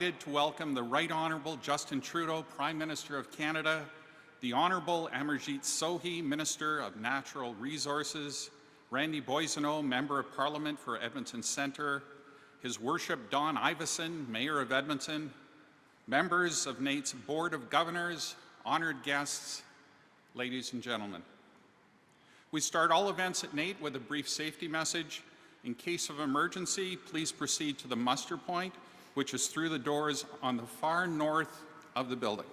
To welcome the Right Honourable Justin Trudeau, Prime Minister of Canada, the Honourable Amarjeet Sohi, Minister of Natural Resources, Randy Boissonnault, Member of Parliament for Edmonton Centre, His Worship Don Iveson, Mayor of Edmonton, members of NAIT's Board of Governors, honoured guests, ladies and gentlemen. We start all events at NAIT with a brief safety message. In case of emergency, please proceed to the muster point, which is through the doors on the far north of the building.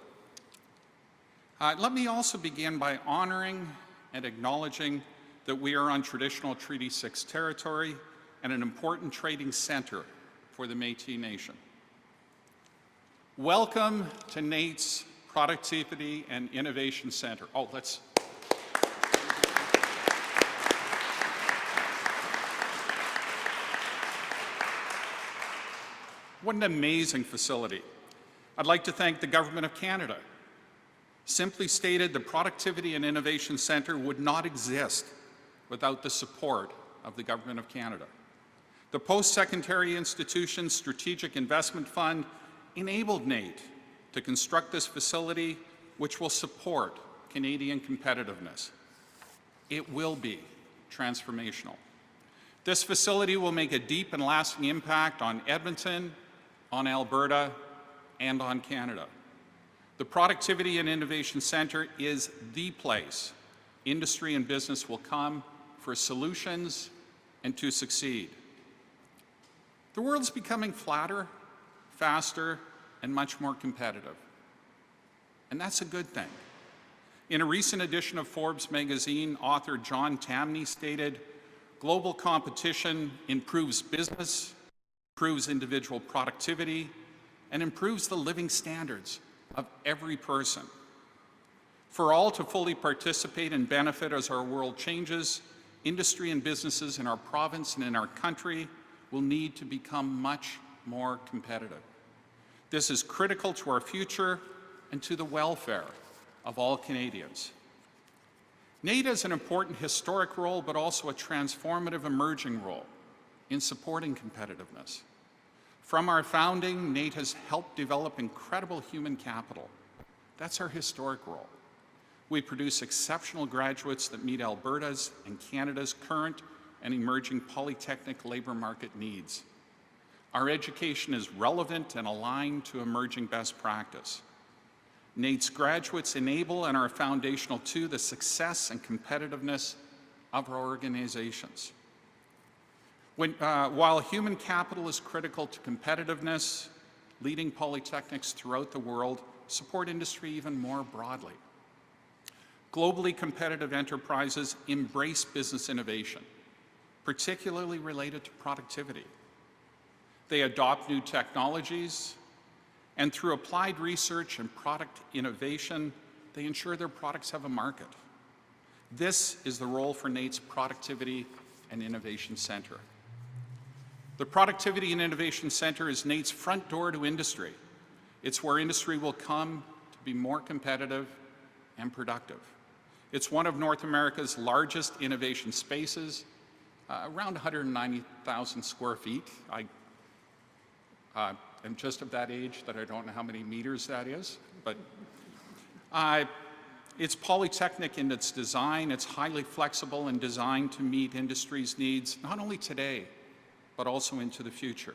Let me also begin by honoring and acknowledging that we are on traditional Treaty 6 territory and an important trading centre for the Métis Nation. Welcome to NAIT's Productivity and Innovation Centre. What an amazing facility. I'd like to thank the Government of Canada. Simply stated, the Productivity and Innovation Centre would not exist without the support of the Government of Canada. The Post-Secondary Institutions Strategic Investment Fund enabled NAIT to construct this facility, which will support Canadian competitiveness. It will be transformational. This facility will make a deep and lasting impact on Edmonton, on Alberta, and on Canada. The Productivity and Innovation Centre is the place industry and business will come for solutions and to succeed. The world's becoming flatter, faster, and much more competitive. And that's a good thing. In a recent edition of Forbes magazine, author John Tamney stated, "Global competition improves business, improves individual productivity, and improves the living standards of every person. For all to fully participate and benefit as our world changes, industry and businesses in our province and in our country will need to become much more competitive. This is critical to our future and to the welfare of all Canadians." NAIT has an important historic role, but also a transformative emerging role in supporting competitiveness. From our founding, NAIT has helped develop incredible human capital. That's our historic role. We produce exceptional graduates that meet Alberta's and Canada's current and emerging polytechnic labour market needs. Our education is relevant and aligned to emerging best practice. NAIT's graduates enable and are foundational to the success and competitiveness of our organizations. While human capital is critical to competitiveness, leading polytechnics throughout the world support industry even more broadly. Globally competitive enterprises embrace business innovation, particularly related to productivity. They adopt new technologies, and through applied research and product innovation, they ensure their products have a market. This is the role for NAIT's Productivity and Innovation Centre. The Productivity and Innovation Centre is NAIT's front door to industry. It's where industry will come to be more competitive and productive. It's one of North America's largest innovation spaces, around 190,000 square feet. I am just of that age that I don't know how many meters that is, but it's polytechnic in its design. It's highly flexible and designed to meet industry's needs, not only today, but also into the future.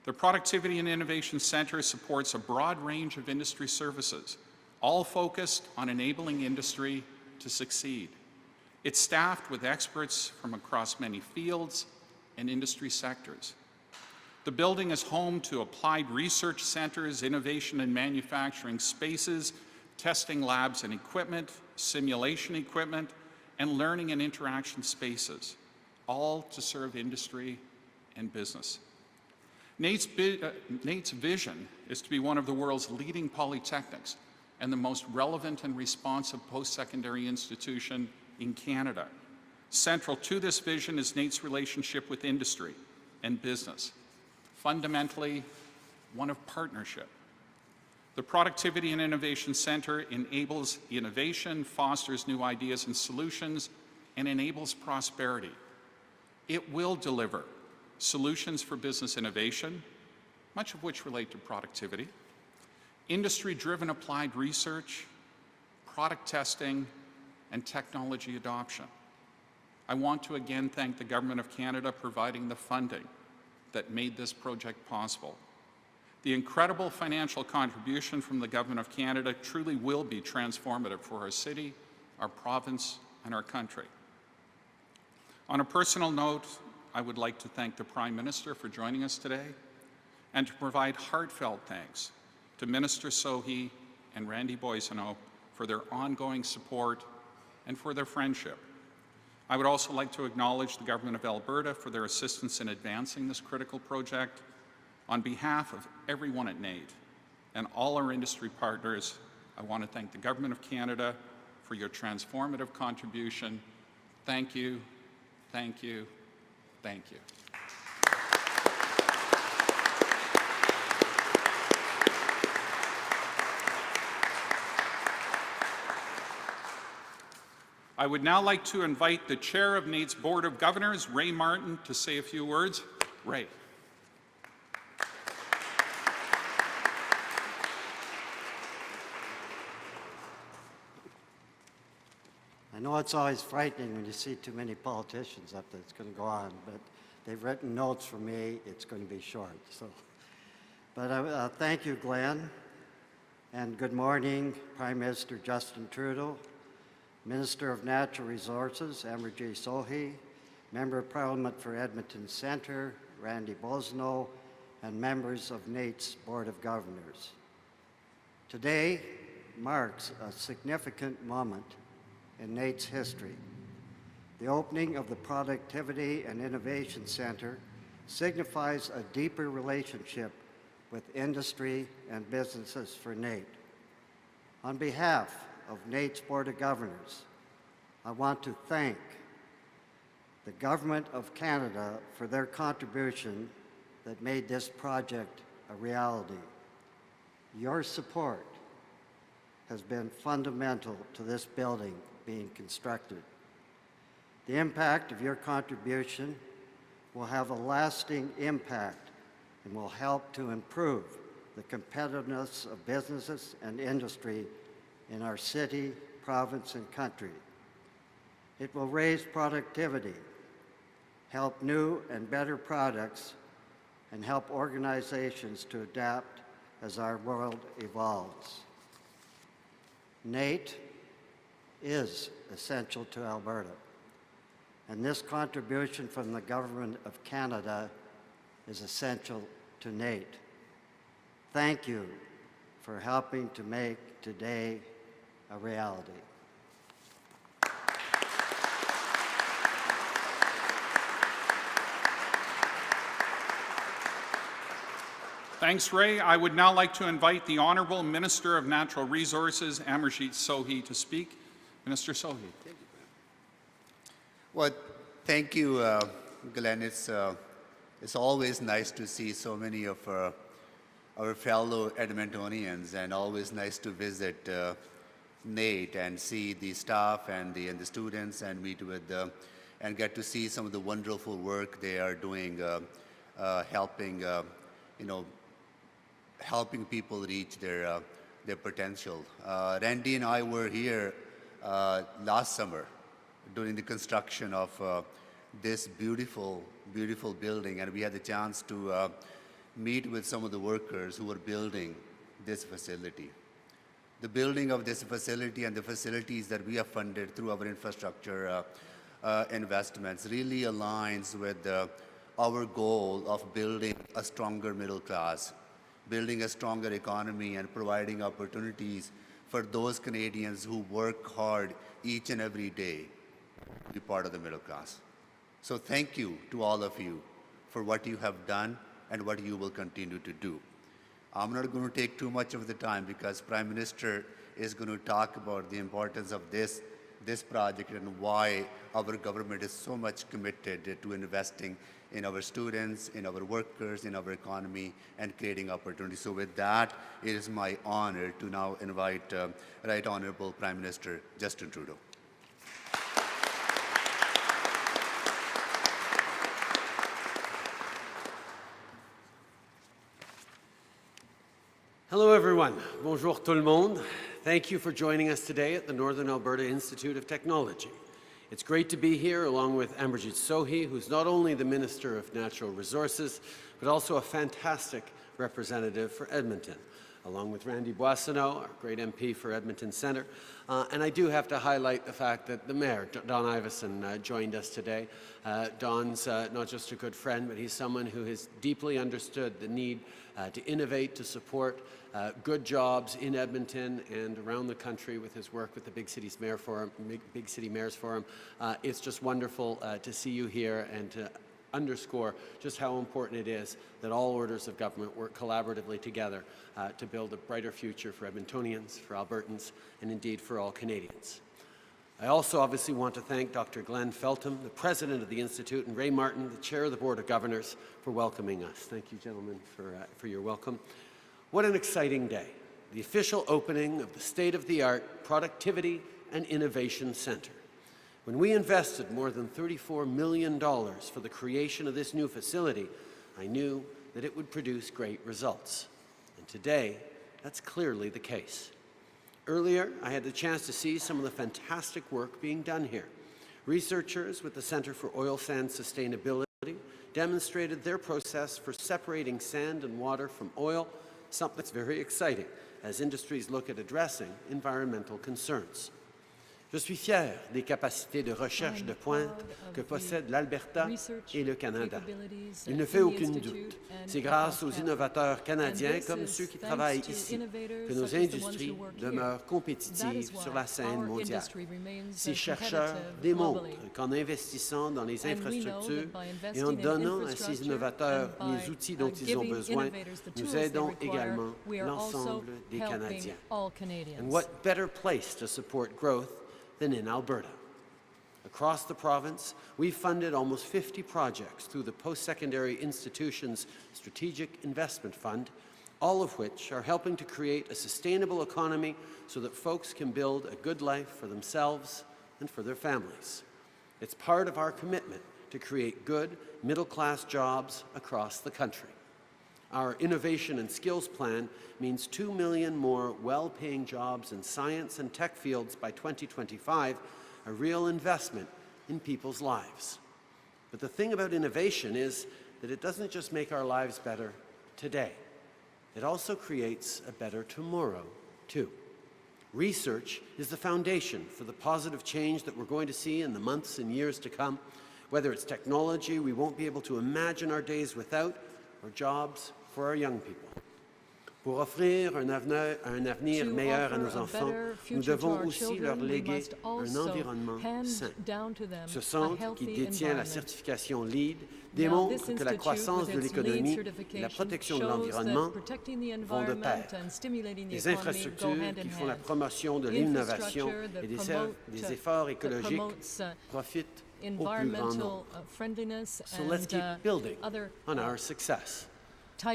The Productivity and Innovation Centre supports a broad range of industry services, all focused on enabling industry to succeed. It's staffed with experts from across many fields and industry sectors. The building is home to applied research centres, innovation and manufacturing spaces, testing labs and equipment, simulation equipment, and learning and interaction spaces, all to serve industry and business. NAIT's vision is to be one of the world's leading polytechnics and the most relevant and responsive post-secondary institution in Canada. Central to this vision is NAIT's relationship with industry and business, fundamentally one of partnership. The Productivity and Innovation Centre enables innovation, fosters new ideas and solutions, and enables prosperity. It will deliver solutions for business innovation, much of which relate to productivity, industry-driven applied research, product testing, and technology adoption. I want to again thank the Government of Canada providing the funding that made this project possible. The incredible financial contribution from the Government of Canada truly will be transformative for our city, our province, and our country. On a personal note, I would like to thank the Prime Minister for joining us today and to provide heartfelt thanks to Minister Sohi and Randy Boissonneau for their ongoing support and for their friendship. I would also like to acknowledge the Government of Alberta for their assistance in advancing this critical project. On behalf of everyone at NAIT and all our industry partners, I want to thank the Government of Canada for your transformative contribution. Thank you, thank you, thank you. I would now like to invite the Chair of NAIT's Board of Governors, Ray Martin, to say a few words. Ray. I know it's always frightening when you see too many politicians up there. It's going to go on, but they've written notes for me. It's going to be short. But thank you, Glenn, and good morning, Prime Minister Justin Trudeau, Minister of Natural Resources, Amarjeet Sohi, Member of Parliament for Edmonton Centre, Randy Boissonneau, and members of NAIT's Board of Governors. Today marks a significant moment in NAIT's history. The opening of the Productivity and Innovation Centre signifies a deeper relationship with industry and businesses for NAIT. On behalf of NAIT's Board of Governors, I want to thank the Government of Canada for their contribution that made this project a reality. Your support has been fundamental to this building being constructed. The impact of your contribution will have a lasting impact and will help to improve the competitiveness of businesses and industry in our city, province, and country. It will raise productivity, help new and better products, and help organizations to adapt as our world evolves. NAIT is essential to Alberta, and this contribution from the Government of Canada is essential to NAIT. Thank you for helping to make today a reality. Thanks, Ray. I would now like to invite the Honourable Minister of Natural Resources, Amarjeet Sohi, to speak. Minister Sohi. Thank you, well, thank you, Glenn. It's always nice to see so many of our fellow Edmontonians, and always nice to visit NAIT and see the staff and the students and meet with and get to see some of the wonderful work they are doing, helping helping people reach their potential. Randy and I were here last summer during the construction of this beautiful building, and we had the chance to meet with some of the workers who were building this facility. The building of this facility and the facilities that we have funded through our infrastructure investments really aligns with our goal of building a stronger middle class, building a stronger economy, and providing opportunities for those Canadians who work hard each and every day to be part of the middle class. So thank you to all of you for what you have done and what you will continue to do. I'm not going to take too much of the time because Prime Minister is going to talk about the importance of this project and why our government is so much committed to investing in our students, in our workers, in our economy, and creating opportunities. So with that, it is my honor to now invite Right Honourable Prime Minister Justin Trudeau. Hello everyone. Bonjour tout le monde. Thank you for joining us today at the Northern Alberta Institute of Technology. It's great to be here along with Amarjeet Sohi, who's not only the Minister of Natural Resources, but also a fantastic representative for Edmonton, along with Randy Boissonneau, our great MP for Edmonton Centre. And I do have to highlight the fact that the Mayor, Don Iveson, joined us today. Don's not just a good friend, but he's someone who has deeply understood the need to innovate, to support good jobs in Edmonton and around the country with his work with the Big City Mayors Forum. It's just wonderful to see you here and to underscore just how important it is that all orders of government work collaboratively together to build a brighter future for Edmontonians, for Albertans, and indeed for all Canadians. I also obviously want to thank Dr. Glenn Feltham, the President of the Institute, and Ray Martin, the Chair of the Board of Governors, for welcoming us. Thank you, gentlemen, for your welcome. What an exciting day. The official opening of the state-of-the-art Productivity and Innovation Centre. When we invested more than $34 million for the creation of this new facility, I knew that it would produce great results. And today, that's clearly the case. Earlier, I had the chance to see some of the fantastic work being done here. Researchers with the Centre for Oil Sands Sustainability demonstrated their process for separating sand and water from oil, something that's very exciting as industries look at addressing environmental concerns. Je suis fier des capacités de recherche de pointe que possèdent l'Alberta et le Canada. Il ne fait aucun doute. C'est grâce aux innovateurs canadiens comme ceux qui travaillent ici que nos industries demeurent compétitives sur la scène mondiale. Ces chercheurs démontrent qu'en investissant dans les infrastructures et en donnant à ces innovateurs les outils dont ils ont besoin, nous aidons également l'ensemble des Canadiens. And what better place to support growth than in Alberta. Across the province, we've funded almost 50 projects through the Post-Secondary Institutions Strategic Investment Fund, all of which are helping to create a sustainable economy so that folks can build a good life for themselves and for their families. It's part of our commitment to create good, middle-class jobs across the country. Our Innovation and Skills Plan means 2 million more well-paying jobs in science and tech fields by 2025, a real investment in people's lives. But the thing about innovation is that it doesn't just make our lives better today. It also creates a better tomorrow, too. Research is the foundation for the positive change that we're going to see in the months and years to come, whether it's technology we won't be able to imagine our days without, or jobs for our young people. Pour offrir un avenir meilleur à nos enfants, nous devons aussi leur léguer un environnement sain. Ce centre, qui détient la certification LEED, démontre que la croissance de l'économie et la protection de l'environnement vont de pair. Les infrastructures qui font la promotion de l'innovation et des efforts écologiques profitent au plus grand nombre. So let's keep building on our success.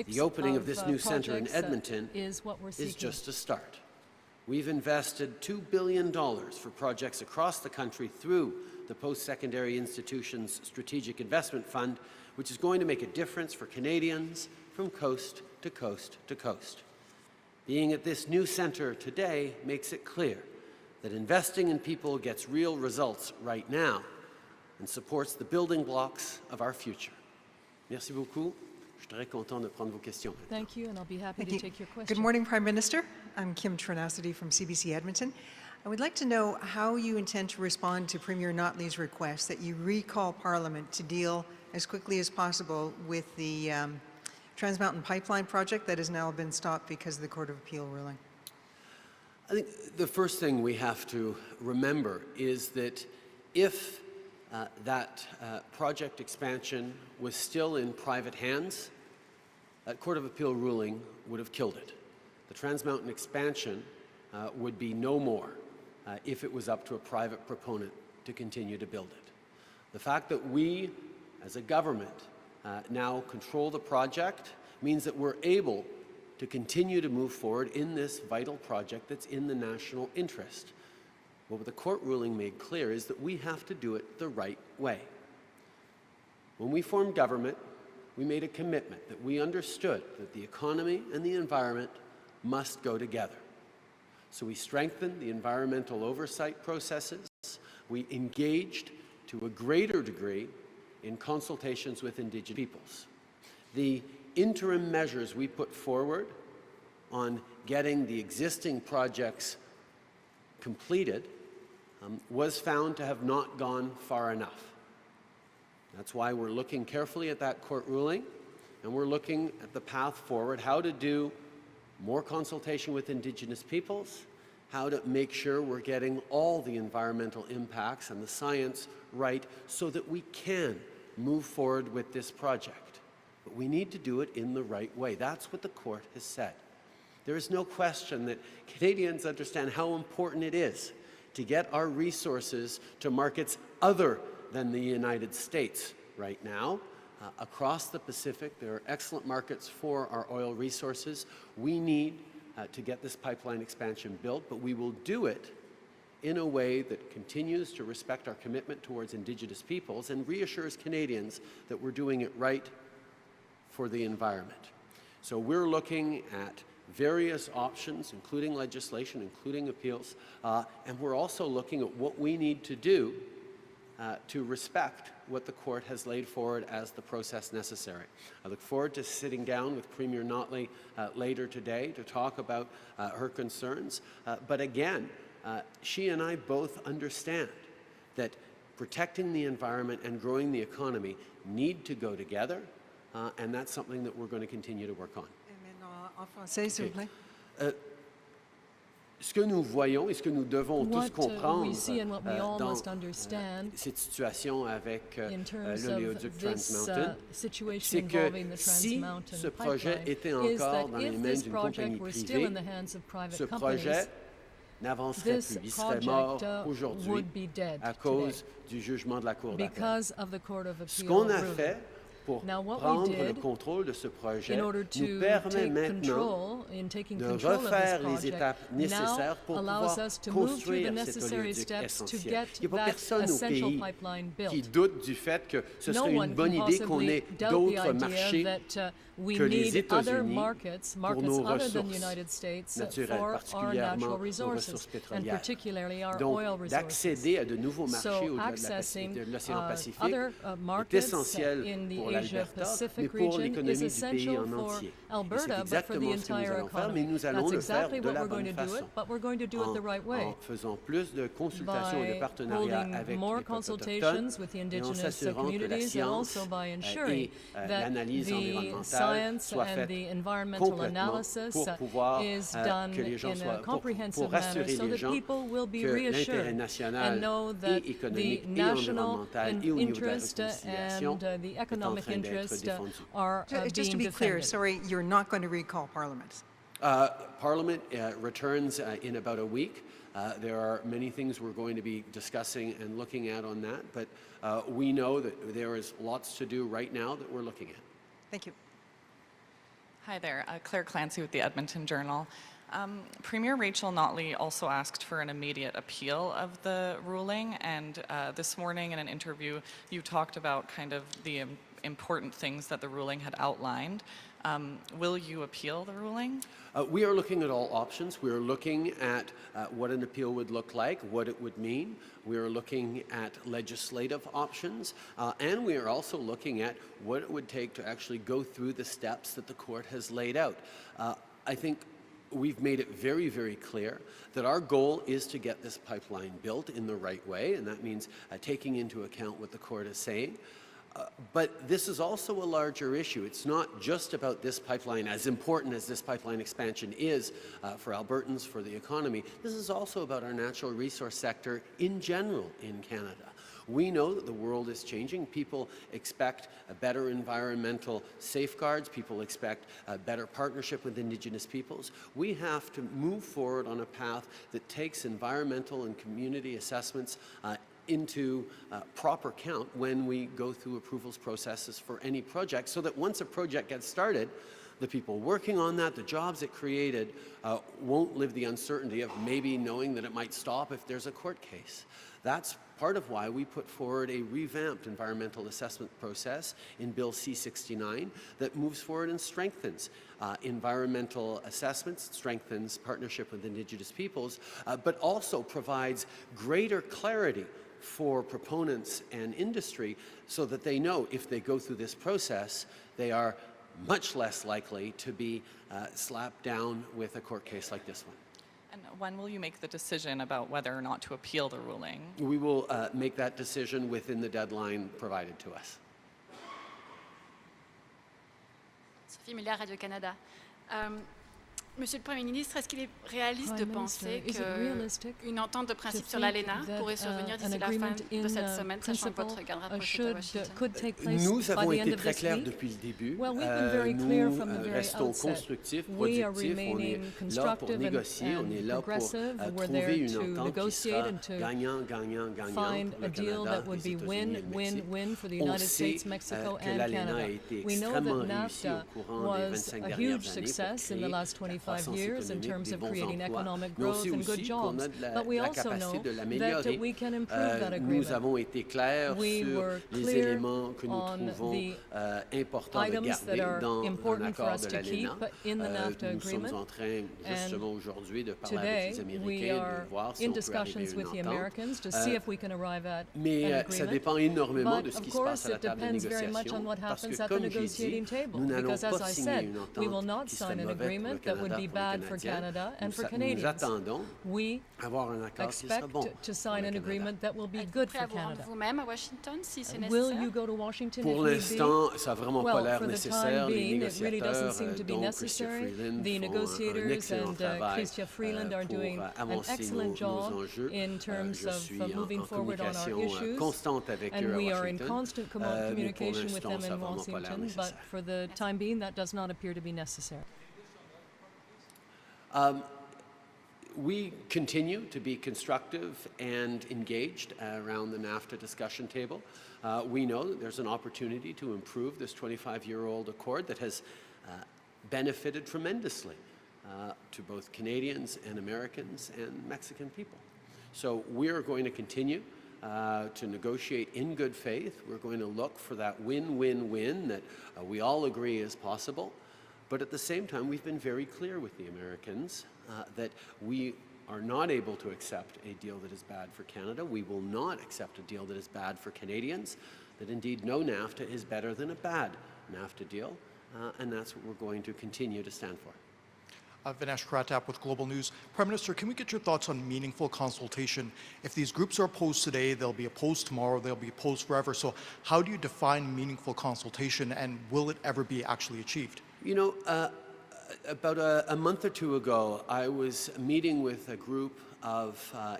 The opening of this new centre in Edmonton is just a start. We've invested $2 billion for projects across the country through the Post-Secondary Institutions Strategic Investment Fund, which is going to make a difference for Canadians from coast to coast to coast. Being at this new centre today makes it clear that investing in people gets real results right now and supports the building blocks of our future. Merci beaucoup. Je suis très content de prendre vos questions. Thank you, and I'll be happy to take your questions. Good morning, Prime Minister. I'm Kim Trinacity from CBC Edmonton. I would like to know how you intend to respond to Premier Notley's request that you recall Parliament to deal as quickly as possible with the Trans Mountain Pipeline project that has now been stopped because of the Court of Appeal ruling. I think the first thing we have to remember is that if that project expansion was still in private hands, that Court of Appeal ruling would have killed it. The Trans Mountain expansion would be no more if it was up to a private proponent to continue to build it. The fact that we, as a government, now control the project means that we're able to continue to move forward in this vital project that's in the national interest. What the court ruling made clear is that we have to do it the right way. When we formed government, we made a commitment that we understood that the economy and the environment must go together. So we strengthened the environmental oversight processes. We engaged to a greater degree in consultations with Indigenous peoples. The interim measures we put forward on getting the existing projects completed was found to have not gone far enough. That's why we're looking carefully at that court ruling, and we're looking at the path forward, how to do more consultation with Indigenous peoples, how to make sure we're getting all the environmental impacts and the science right so that we can move forward with this project. But we need to do it in the right way. That's what the court has said. There is no question that Canadians understand how important it is to get our resources to markets other than the United States right now. Across the Pacific, there are excellent markets for our oil resources. We need to get this pipeline expansion built, but we will do it in a way that continues to respect our commitment towards Indigenous peoples and reassures Canadians that we're doing it right for the environment. So we're looking at various options, including legislation, including appeals, and we're also looking at what we need to do to respect what the court has laid forward as the process necessary. I look forward to sitting down with Premier Notley later today to talk about her concerns. But again, she and I both understand that protecting the environment and growing the economy need to go together, and that's something that we're going to continue to work on. En français, s'il vous plaît. Ce que nous voyons et ce que nous devons tous What comprendre we see and what we all dans must understand cette situation avec in terms l'oléoduc of Trans this Mountain, situation c'est que involving the si Trans ce Mountain projet pipeline était is that encore dans les if mains this d'une project compagnie were still in the privée, hands of private ce companies, projet n'avancerait this plus. Il serait project mort aujourd'hui would be dead à cause du jugement de la Cour d'appel. because of the Court of Ce Appeal qu'on a ruling. fait pour Now, what we prendre le did contrôle de ce projet in order nous to permet take maintenant taking de control of this refaire les project étapes nécessaires now pour allows pouvoir us to move through the construire cet necessary oléoduc steps to essentiel. get Il n'y a pas that personne au essential pays pipeline qui built. doute du fait que ce No serait une one bonne can idée qu'on possibly ait doubt the d'autres idea marchés that we que les need other États-Unis markets pour other nos than the ressources United States naturelles, for our particulièrement natural nos resources ressources and pétrolières. particularly our Donc, oil resources. d'accéder à de nouveaux marchés So au-delà accessing de l'océan Pacifique other est markets essentiel in the pour Asia l'Alberta, mais Pacific pour region l'économie is du pays essential en for entier. Et c'est Alberta, but for the exactement ce que nous entire allons faire, mais economy. nous allons That's le faire exactly de what la we're going bonne to do it, façon. but we're going to do it the right way. En faisant plus de consultations et de By partenariats holding avec more les peuples autochtones consultations with the et en indigenous s'assurant que la communities and science also by et ensuring that l'analyse the environnementale science soit and faite the environmental complètement analysis pour pouvoir is done que les gens in a soient comprehensive pour manner rassurer so les that gens people will be que l'intérêt reassured national and know et that the économique et national environnemental et au niveau de la interest réconciliation and the est en economic train d'être interest défendu. are Just to being be clear, defended. sorry, you're not going to recall Parliament. Parliament returns in about a week. There are many things we're going to be discussing and looking at on that, but we know that there is lots to do right now that we're looking at. Thank you. Hi there, Claire Clancy with the Edmonton Journal. Premier Rachel Notley also asked for an immediate appeal of the ruling, and this morning in an interview you talked about kind of the important things that the ruling had outlined. Will you appeal the ruling? We are looking at all options. We are looking at what an appeal would look like, what it would mean. We are looking at legislative options, and we are also looking at what it would take to actually go through the steps that the court has laid out. I think we've made it very, very clear that our goal is to get this pipeline built in the right way, and that means taking into account what the court is saying. But this is also a larger issue. It's not just about this pipeline, as important as this pipeline expansion is for Albertans, for the economy. This is also about our natural resource sector in general in Canada. We know that the world is changing. People expect a better environmental safeguards. People expect a better partnership with Indigenous peoples. We have to move forward on a path that takes environmental and community assessments into proper count when we go through approvals processes for any project, so that once a project gets started, the people working on that, the jobs it created, won't live the uncertainty of maybe knowing that it might stop if there's a court case. That's part of why we put forward a revamped environmental assessment process in Bill C-69 that moves forward and strengthens environmental assessments, strengthens partnership with Indigenous peoples, but also provides greater clarity for proponents and industry so that they know if they go through this process, they are much less likely to be slapped down with a court case like this one. And when will you make the decision about whether or not to appeal the ruling? We will make that decision within the deadline provided to us. Sophie Muller, Radio-Canada. Monsieur le Premier ministre, est-ce qu'il est réaliste de Prime penser Minister, is it realistic qu'une entente de to principe sur think l'ALENA that, pourrait survenir an d'ici la fin agreement de cette in semaine, sachant que principle votre garde rapprochée est à Washington? could take place Nous by avons the end été of très this clairs week? depuis le début. Well, we've been very clear Nous from the very restons outset. constructifs, We are productifs, on est remaining là pour constructive négocier, on est and là pour progressive. We're trouver there une to entente qui negotiate sera and to gagnant-gagnant-gagnant find pour a le deal Canada, that would les be États-Unis et le Mexique. win-win for the On United sait States, Mexico, que and l'ALENA a Canada. été We know extrêmement that réussi au NAFTA courant des was 25 a dernières huge années pour success in the créer last la 25 croissance years in économique, terms des of bons creating emplois, economic mais on growth sait and good aussi qu'on jobs. a But we la also know capacité de that l'améliorer. we can improve that Nous agreement. avons été clairs We sur were les clear éléments que nous on trouvons the importants de items that garder are dans un important for accord us de to keep l'ALENA. in the NAFTA Nous sommes agreement. en train justement aujourd'hui de parler Today, avec les we Américains, are de voir si in on peut arriver à discussions une with the entente. Americans to see if we can arrive at an Mais ça agreement. dépend énormément de But ce qui of se passe course, à la it table de depends very much on négociation, what parce happens que at the comme j'ai dit, negotiating table. nous n'allons Because, as pas I signer said, une we will entente not qui serait sign an mauvaise pour le agreement that would Canada, be pour les bad for Canadiens. Canada and for Nous Canadians. attendons We avoir un accord qui sera expect bon to sign pour an le Canada. agreement that will be Êtes-vous good prêt for à vous rendre Canada. vous-même à Washington si c'est Will nécessaire? you go to Washington Pour if need be? l'instant, ça n'a vraiment pas Well, l'air for the nécessaire. time Les being, it really doesn't négociateurs, seem to be dont Chrystia necessary. Freeland, The font un negotiators excellent and travail Chrystia Freeland are pour doing an avancer excellent nos job enjeux. in terms Je of suis moving en forward on our communication issues. constante avec eux And à we are in Washington. constant Mais pour communication with l'instant, them ça n'a in vraiment pas l'air Washington, but nécessaire. for the time being, that does not appear to be necessary. We continue to be constructive and engaged around the NAFTA discussion table. We know that there's an opportunity to improve this 25-year-old accord that has benefited tremendously to both Canadians and Americans and Mexican people. So we're going to continue to negotiate in good faith. We're going to look for that win-win-win that we all agree is possible. But at the same time, we've been very clear with the Americans that we are not able to accept a deal that is bad for Canada. We will not accept a deal that is bad for Canadians, that indeed no NAFTA is better than a bad NAFTA deal, and that's what we're going to continue to stand for. Vinesh Kratap with Global News. Prime Minister, can we get your thoughts on meaningful consultation? If these groups are opposed today, they'll be opposed tomorrow, they'll be opposed forever. So how do you define meaningful consultation, and will it ever be actually achieved? You know, about a month or two ago, I was meeting with a group of the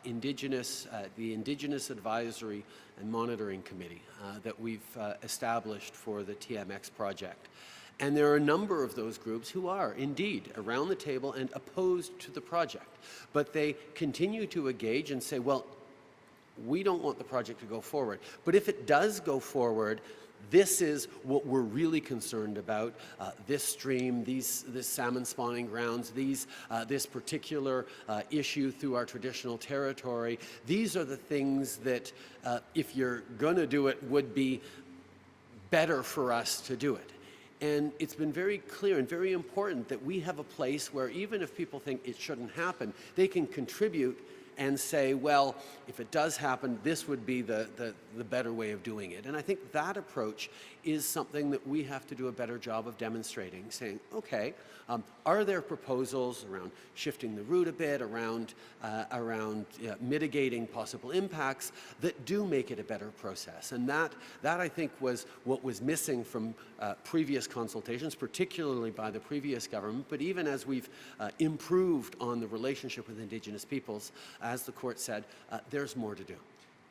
Indigenous Advisory and Monitoring Committee that we've established for the TMX project. And there are a number of those groups who are indeed around the table and opposed to the project. But they continue to engage and say, well, we don't want the project to go forward. But if it does go forward, this is what we're really concerned about, this stream, this salmon spawning grounds, this particular issue through our traditional territory. These are the things that, if you're going to do it, would be better for us to do it. And it's been very clear and very important that we have a place where even if people think it shouldn't happen, they can contribute and say, well, if it does happen, this would be the better way of doing it. And I think that approach is something that we have to do a better job of demonstrating, saying, okay, are there proposals around shifting the route a bit, around mitigating possible impacts that do make it a better process? And that I think was what was missing from previous consultations, particularly by the previous government, but even as we've improved on the relationship with Indigenous peoples, as the court said, there's more to do.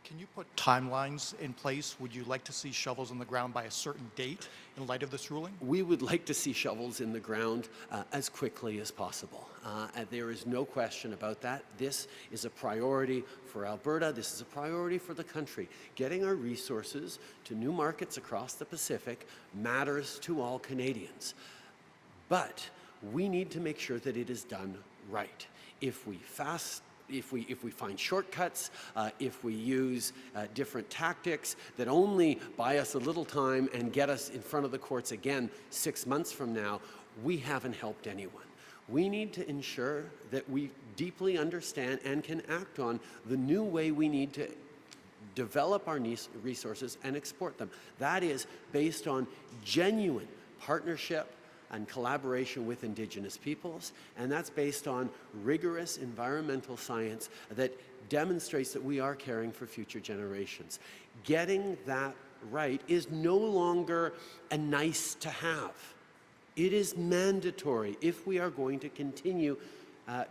Can you put timelines in place? Would you like to see shovels in the ground by a certain date in light of this ruling? We would like to see shovels in the ground as quickly as possible. And there is no question about that. This is a priority for Alberta. This is a priority for the country. Getting our resources to new markets across the Pacific matters to all Canadians. But we need to make sure that it is done right. If we find shortcuts, if we use different tactics that only buy us a little time and get us in front of the courts again 6 months from now, we haven't helped anyone. We need to ensure that we deeply understand and can act on the new way we need to develop our resources and export them. That is based on genuine partnership and collaboration with Indigenous peoples, and that's based on rigorous environmental science that demonstrates that we are caring for future generations. Getting that right is no longer a nice to have. It is mandatory if we are going to continue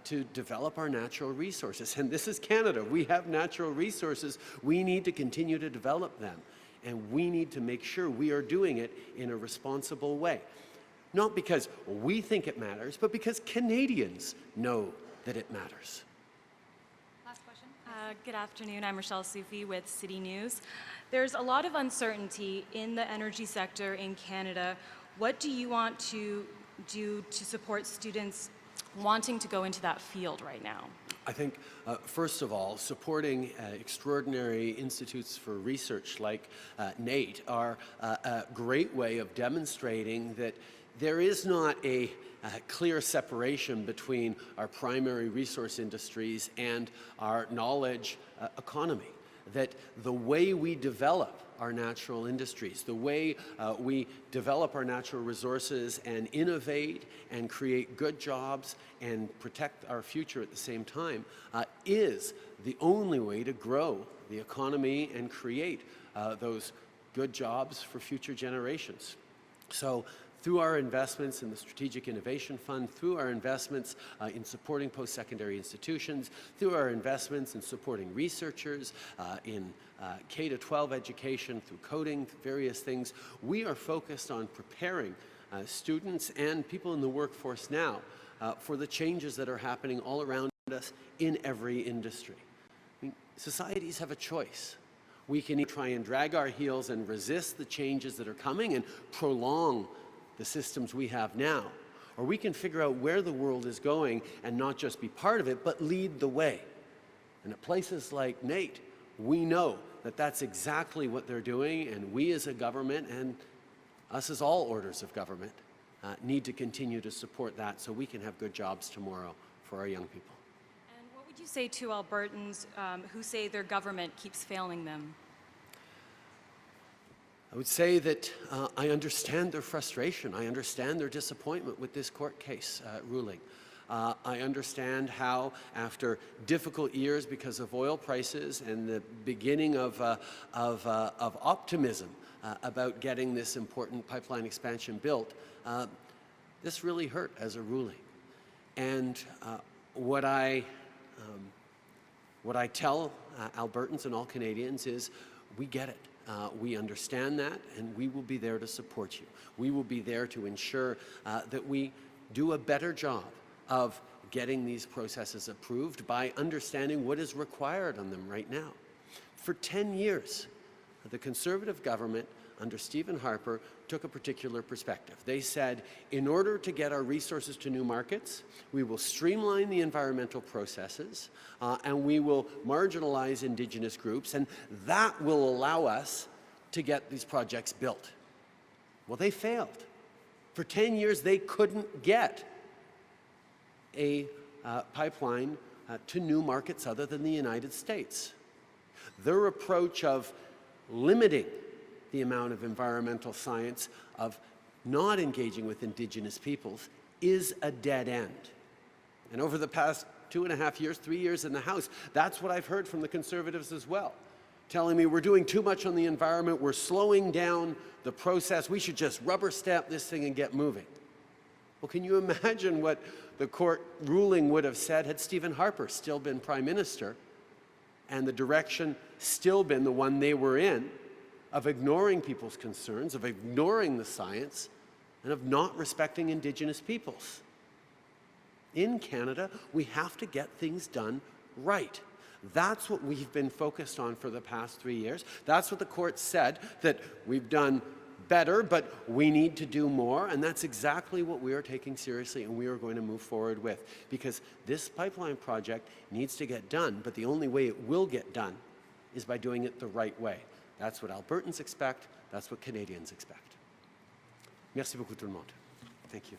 to develop our natural resources. And this is Canada. We have natural resources. We need to continue to develop them. And we need to make sure we are doing it in a responsible way. Not because we think it matters, but because Canadians know that it matters. Last question. Good afternoon. I'm Rochelle Soufi with City News. There's a lot of uncertainty in the energy sector in Canada. What do you want to do to support students wanting to go into that field right now? I think, first of all, supporting extraordinary institutes for research like NATE are a great way of demonstrating that there is not a clear separation between our primary resource industries and our knowledge economy. That the way we develop our natural industries, the way we develop our natural resources and innovate and create good jobs and protect our future at the same time is the only way to grow the economy and create those good jobs for future generations. So through our investments in the Strategic Innovation Fund, through our investments in supporting post-secondary institutions, through our investments in supporting researchers, in K-12 education, through coding, various things, we are focused on preparing students and people in the workforce now for the changes that are happening all around us in every industry. I mean, societies have a choice. We can either try and drag our heels and resist the changes that are coming and prolong the systems we have now, or we can figure out where the world is going and not just be part of it, but lead the way. And at places like NATE, we know that that's exactly what they're doing, and we as a government, and us as all orders of government, need to continue to support that so we can have good jobs tomorrow for our young people. And what would you say to Albertans who say their government keeps failing them? I would say that I understand their frustration. I understand their disappointment with this court case ruling. I understand how, after difficult years because of oil prices and the beginning of optimism about getting this important pipeline expansion built, this really hurt as a ruling. And what I tell Albertans and all Canadians is, we get it. We understand that, and we will be there to support you. We will be there to ensure that we do a better job of getting these processes approved by understanding what is required on them right now. For 10 years, the Conservative government under Stephen Harper took a particular perspective. They said, in order to get our resources to new markets, we will streamline the environmental processes and we will marginalize Indigenous groups, and that will allow us to get these projects built. Well, they failed. For 10 years, they couldn't get a pipeline to new markets other than the United States. Their approach of limiting the amount of environmental science, of not engaging with Indigenous peoples, is a dead end. And over the past 2.5 years, 3 years in the House, that's what I've heard from the Conservatives as well, telling me we're doing too much on the environment, we're slowing down the process, we should just rubber stamp this thing and get moving. Well, can you imagine what the court ruling would have said had Stephen Harper still been Prime Minister and the direction still been the one they were in, of ignoring people's concerns, of ignoring the science, and of not respecting Indigenous peoples? In Canada, we have to get things done right. That's what we've been focused on for the past 3 years. That's what the court said, that we've done better, but we need to do more, and that's exactly what we are taking seriously and we are going to move forward with, because this pipeline project needs to get done, but the only way it will get done is by doing it the right way. That's what Albertans expect, that's what Canadians expect. Merci beaucoup tout le monde. Thank you.